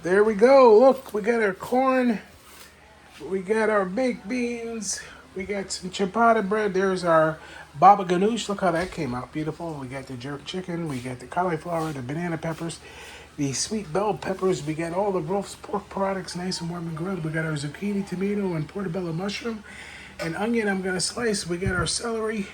There we go. Look, we got our corn. We got our baked beans. We got some ciabatta bread. There's our baba ganoush. Look how that came out. Beautiful. We got the jerk chicken. We got the cauliflower, the banana peppers, the sweet bell peppers. We got all the Rolf's pork products nice and warm and grilled. We got our zucchini, tomato, and portobello mushroom. And onion I'm going to slice. We got our celery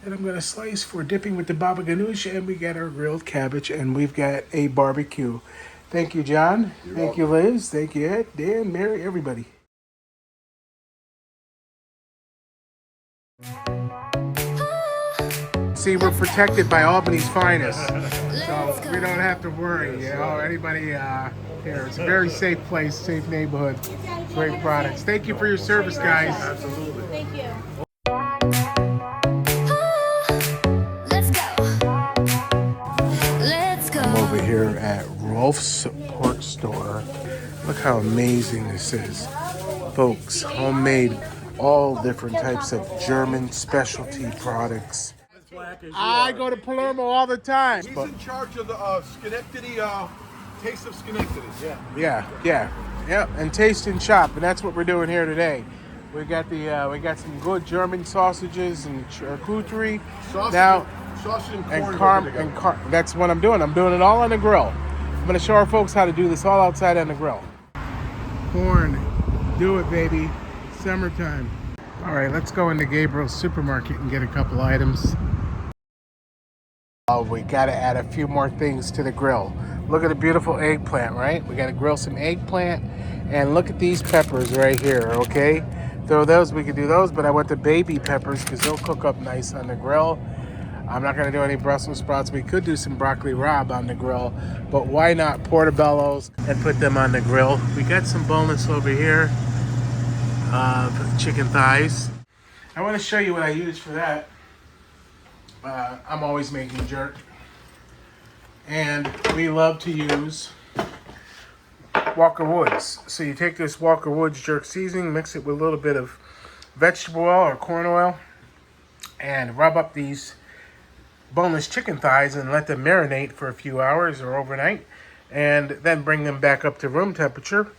that I'm going to slice for dipping with the baba ganoush. And we got our grilled cabbage. And we've got a barbecue. Thank you, John. Thank you, Liz. Thank you, Ed, Dan, Mary, everybody. See, we're protected by Albany's finest, so we don't have to worry. You know, anybody here. It's a very safe place, safe neighborhood, great products. Thank you for your service, guys. Absolutely. Thank you. I'm over here at Rolf's Pork Store. Look how amazing this is. Folks, homemade, all different types of German specialty products. I go to Palermo all the time. He's in charge of the Schenectady, Taste of Schenectady. Yeah. And taste and shop, and that's what we're doing here today. We got some good German sausages and charcuterie. Sausage and corn. That's what I'm doing. I'm doing it all on the grill. I'm gonna show our folks how to do this all outside on the grill. Corn, do it, baby. Summertime. All right, let's go into Gabriel's supermarket and get a couple items. Oh, we gotta add a few more things to the grill. Look at the beautiful eggplant, right? We gotta grill some eggplant, and look at these peppers right here, okay? Throw those, we could do those, but I want the baby peppers because they'll cook up nice on the grill. I'm not gonna do any Brussels sprouts. We could do some broccoli rabe on the grill, but why not portobellos and put them on the grill? We got some boneless over here, chicken thighs. I wanna show you what I use for that. I'm always making jerk, and we love to use Walker Woods. So you take this Walker Woods jerk seasoning, mix it with a little bit of vegetable oil or corn oil, and rub up these boneless chicken thighs and let them marinate for a few hours or overnight, and then bring them back up to room temperature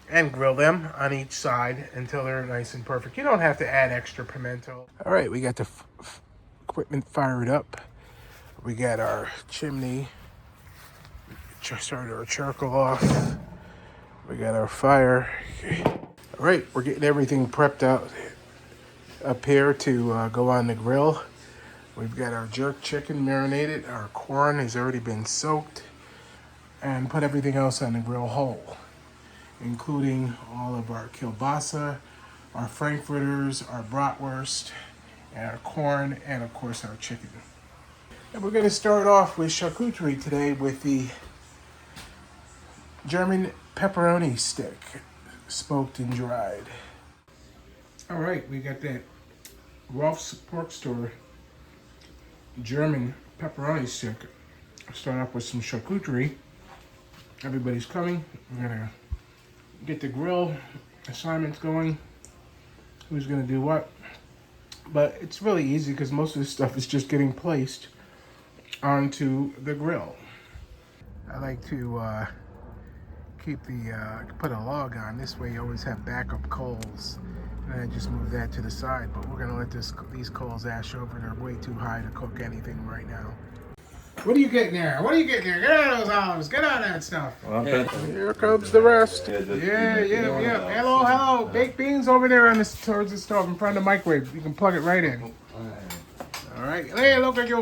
and grill them on each side until they're nice and perfect. You don't have to add extra pimento. All right, we got the equipment fired up. We got our chimney, started our charcoal off. We got our fire. Okay. All right, we're getting everything prepped out up here to go on the grill. We've got our jerk chicken marinated. Our corn has already been soaked, and put everything else on the grill whole, including all of our kielbasa, our frankfurters, our bratwurst, and our corn, and of course our chicken. And we're going to start off with charcuterie today with the German pepperoni stick, smoked and dried. All right, we got that Rolf's Pork Store German pepperoni stick. Start off with some charcuterie. Everybody's coming. We're gonna get the grill assignments going. Who's gonna do what? But it's really easy because most of this stuff is just getting placed onto the grill. I like to put a log on. This way you always have backup coals. And I just move that to the side. But we're gonna let these coals ash over. They're way too high to cook anything right now. What are you getting there? What are you getting there? Get out of those olives. Get out of that stuff. Well, here comes the rest. Yeah. Hello. Baked beans over there towards the stove in front of the microwave. You can plug it right in. All right. Hey, look at you.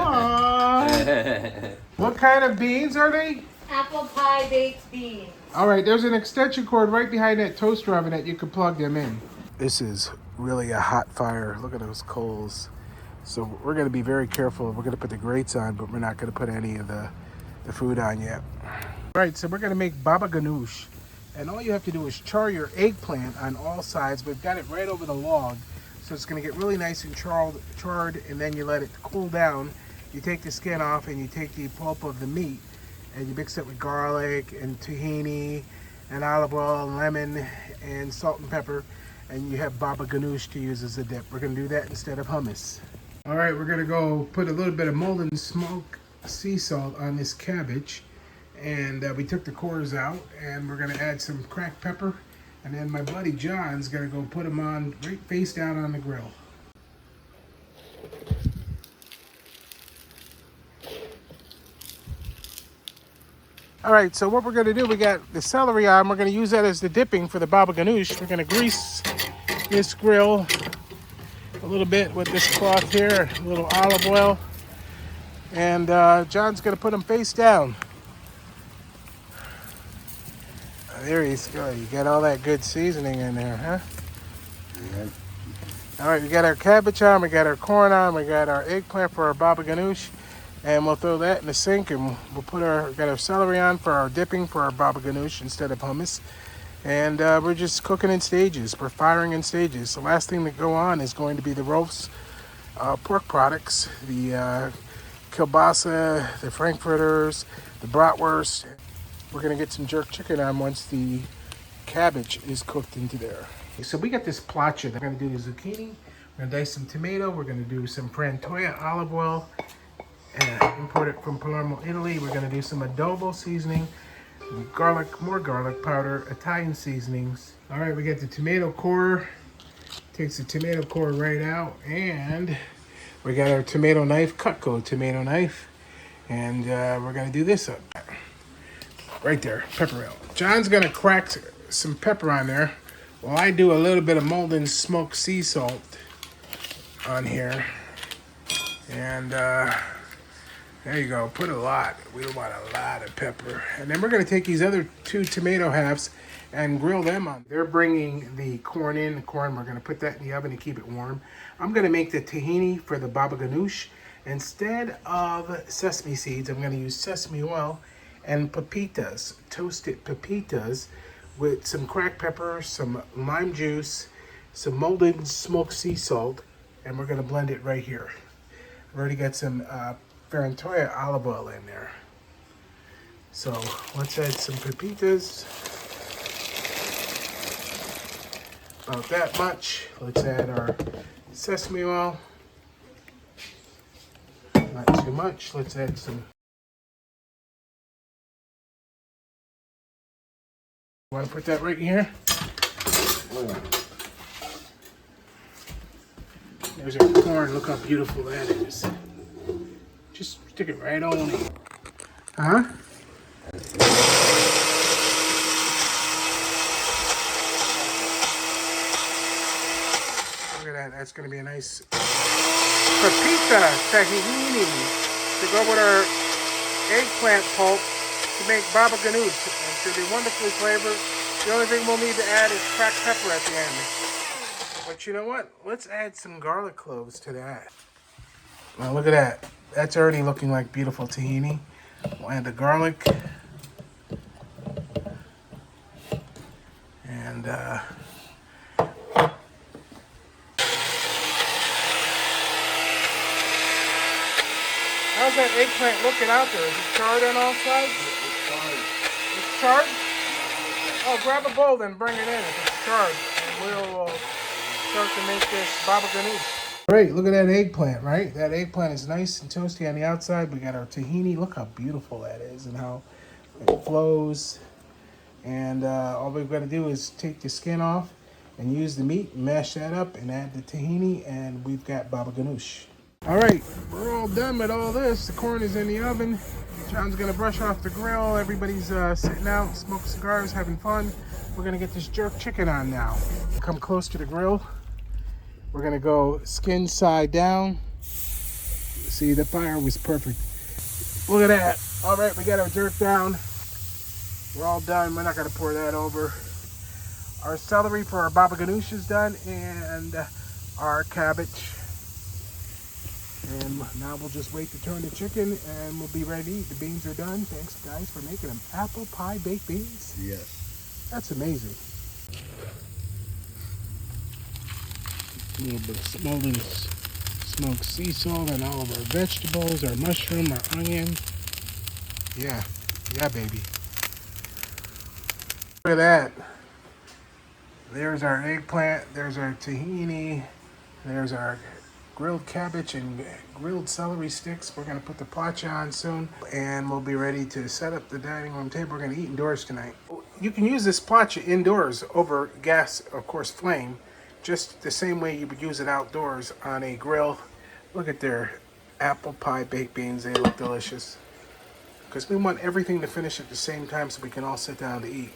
Aww. What kind of beans are they? Apple pie baked beans. All right, there's an extension cord right behind that toaster oven that you can plug them in. This is really a hot fire. Look at those coals. So we're going to be very careful. We're going to put the grates on, but we're not going to put any of the food on yet. All right, so we're going to make baba ganoush. And all you have to do is char your eggplant on all sides. We've got it right over the log. So it's going to get really nice and charred, and then you let it cool down. You take the skin off, and you take the pulp of the meat, and you mix it with garlic and tahini and olive oil and lemon and salt and pepper, and you have baba ganoush to use as a dip. We're going to do that instead of hummus. All right, we're going to go put a little bit of molten smoked sea salt on this cabbage, And we took the cores out, and we're gonna add some cracked pepper, and then my buddy John's gonna go put them on right face down on the grill. All right, so what we're gonna do, we got the celery on. We're gonna use that as the dipping for the baba ganoush. We're gonna grease this grill a little bit with this cloth here, a little olive oil, and John's gonna put them face down. There he's good. You got all that good seasoning in there, huh? Yeah. All right, we got our cabbage on, we got our corn on, we got our eggplant for our baba ganoush, and we'll throw that in the sink, and we'll put got our celery on for our dipping for our baba ganoush instead of hummus. And we're just cooking in stages. We're firing in stages. The last thing to go on is going to be the Rolf's pork products, the kielbasa, the frankfurters, the bratwurst. We're gonna get some jerk chicken on once the cabbage is cooked into there. So we got this placha. We're gonna do the zucchini. We're gonna dice some tomato. We're gonna do some frantoia olive oil and import it from Palermo, Italy. We're gonna do some adobo seasoning, garlic, more garlic powder, Italian seasonings. All right, we got the tomato core. Takes the tomato core right out, and we got our tomato knife, Cutco tomato knife, and we're gonna do this up. Right there, pepper out. John's gonna crack some pepper on there. Well, I do a little bit of Molden smoked sea salt on here. And there you go, put a lot. We want a lot of pepper. And then we're gonna take these other 2 tomato halves and grill them on. They're bringing the corn in. The corn, we're gonna put that in the oven to keep it warm. I'm gonna make the tahini for the baba ganoush. Instead of sesame seeds, I'm gonna use sesame oil and pepitas, toasted pepitas with some cracked pepper, some lime juice, some Molden smoked sea salt, and we're gonna blend it right here. I've already got some frantoia olive oil in there. So let's add some pepitas. About that much. Let's add our sesame oil. Not too much. Let's add some. Want to put that right here? There's our corn. Look how beautiful that is. Just stick it right on in. Huh? Look at that. That's going to be a nice pepita tahini to go with our eggplant pulp to make baba ganoush. It's going to be wonderfully flavored. The only thing we'll need to add is cracked pepper at the end. But you know what? Let's add some garlic cloves to that. Now look at that. That's already looking like beautiful tahini. We'll add the garlic. And how's that eggplant looking out there? Is it charred on all sides? It's charred? Oh, grab a bowl then, bring it in if it's charred. And we'll start to make this baba ganoush. Great, look at that eggplant, right? That eggplant is nice and toasty on the outside. We got our tahini. Look how beautiful that is and how it flows. And all we've got to do is take the skin off and use the meat, mash that up, and add the tahini, and we've got baba ganoush. All right, we're all done with all this. The corn is in the oven. John's gonna brush off the grill. Everybody's sitting out, smoking cigars, having fun. We're gonna get this jerk chicken on now. Come close to the grill. We're gonna go skin side down. See, the fire was perfect. Look at that. All right, we got our jerk down. We're all done. We're not gonna pour that over. Our celery for our baba ganoush is done, and our cabbage. And now we'll just wait to turn the chicken, and we'll be ready to eat. The beans are done. Thanks, guys, for making them. Apple pie baked beans? Yes. That's amazing. A little bit of Molden smoked sea salt on all of our vegetables, our mushroom, our onion. Yeah, baby. Look at that. There's our eggplant. There's our tahini. There's our grilled cabbage and grilled celery sticks. We're going to put the plancha on soon, and we'll be ready to set up the dining room table. We're going to eat indoors tonight. You can use this plancha indoors over gas, of course, flame, just the same way you would use it outdoors on a grill. Look at their apple pie baked beans. They look delicious. Because we want everything to finish at the same time so we can all sit down to eat.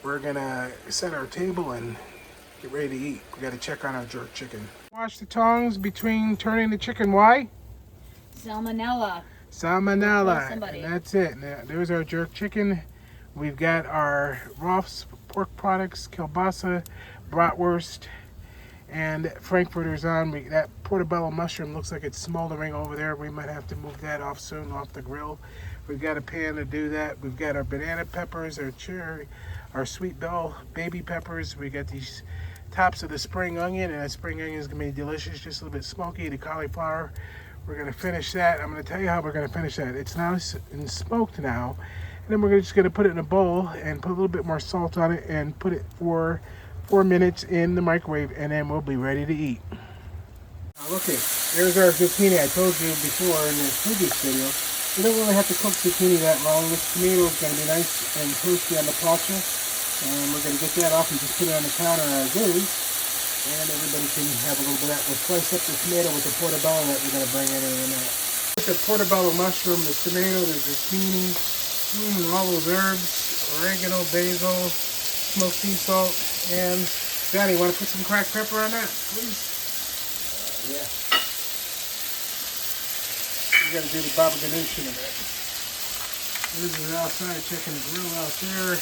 We're going to set our table and get ready to eat. We got to check on our jerk chicken. Wash the tongs between turning the chicken. Why? Salmonella. Salmonella. Somebody. And that's it. Now, there's our jerk chicken. We've got our Rolf's pork products, kielbasa, bratwurst, and frankfurters on. That portobello mushroom looks like it's smoldering over there. We might have to move that off soon, off the grill. We've got a pan to do that. We've got our banana peppers, our cherry, our sweet bell baby peppers. We got these tops of the spring onion, and that spring onion is gonna be delicious, just a little bit smoky. The cauliflower, we're gonna finish that. I'm gonna tell you how we're gonna finish that. It's now smoked now, and then we're just gonna put it in a bowl and put a little bit more salt on it and put it for 4 minutes in the microwave, and then we'll be ready to eat. Now look it, there's our zucchini. I told you before in the previous video, you don't really have to cook zucchini that long. This tomato is going to be nice and toasty on the plancha, and we're going to get that off and just put it on the counter as is, and everybody can have a little bit of that. We'll slice up the tomato with the portobello that we're going to bring in a minute. With the portobello mushroom, the tomato, the zucchini, all those herbs, oregano, basil, smoked sea salt, and Daddy, want to put some cracked pepper on that, please? Yeah. We got to do the baba ganoush in a bit. This is outside, checking the grill out there.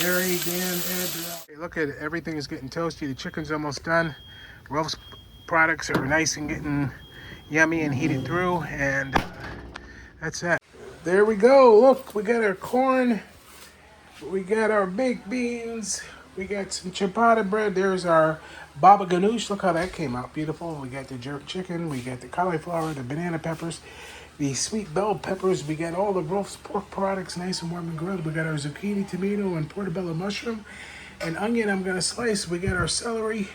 Mary, Dan, Ed, they're out. Hey, look at it, everything is getting toasty. The chicken's almost done. Rolf's products are nice and getting yummy and heated through, and that's that. There we go. Look, we got our corn. We got our baked beans. We got some ciabatta bread. There's our baba ganoush. Look how that came out. Beautiful. We got the jerk chicken. We got the cauliflower, the banana peppers, the sweet bell peppers. We got all the Rolf's pork products nice and warm and grilled. We got our zucchini, tomato, and portobello mushroom. And onion I'm going to slice. We got our celery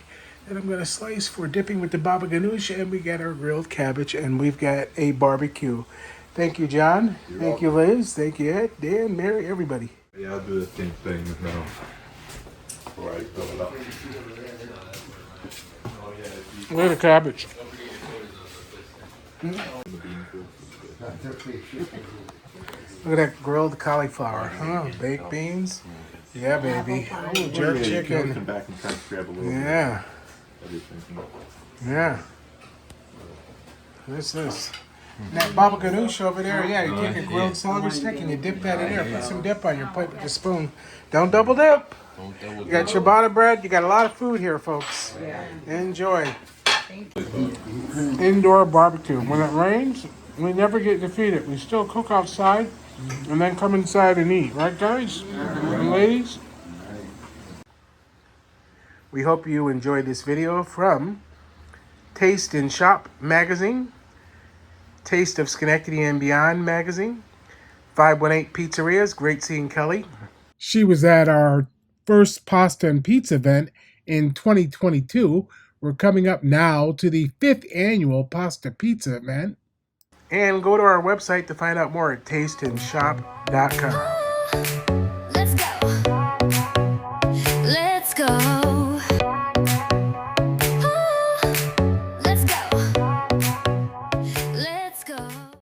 that I'm going to slice for dipping with the baba ganoush. And we got our grilled cabbage. And we've got a barbecue. Thank you, John. Thank you, Liz. Thank you, Ed, Dan, Mary, everybody. Yeah, I'll do the same thing now. Before I fill it up. Look at the cabbage. Look at that grilled cauliflower. Huh? Baked beans. Yeah, baby. Oh, jerk chicken. Come back and kind of grab a little Yeah. bit. Yeah. What's this? And that baba ganoush over there, yeah, you take a grilled celery stick and you dip that in there. Put some dip on your plate with a spoon. Don't double dip. You got ciabatta bread. You got a lot of food here, folks. Enjoy. Indoor barbecue. When it rains, we never get defeated. We still cook outside and then come inside and eat. Right, guys and ladies? We hope you enjoyed this video from Taste and Shop magazine, Taste of Schenectady and Beyond magazine, 518 Pizzerias, Great Seeing Kelly. She was at our first pasta and pizza event in 2022. We're coming up now to the 5th annual Pasta Pizza event. And go to our website to find out more at tasteandshop.com.